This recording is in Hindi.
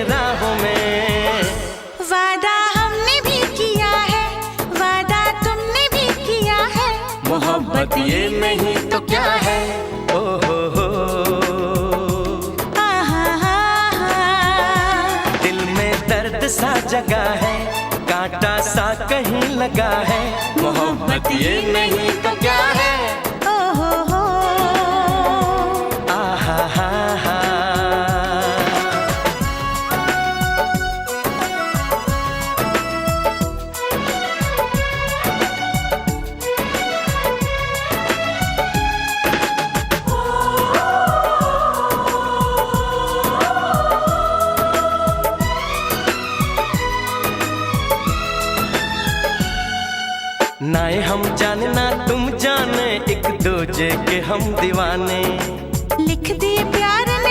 राहों में। वादा हमने भी किया है, वादा तुमने भी किया है, मोहब्बत ये नहीं तो क्या है। ओ हो दिल में दर्द सा जगा है, कांटा सा कहीं लगा है, मोहब्बत ये नहीं तो क्या है। नाए हम जाने ना तुम जाने, एक दूजे के हम दीवाने। लिख दिए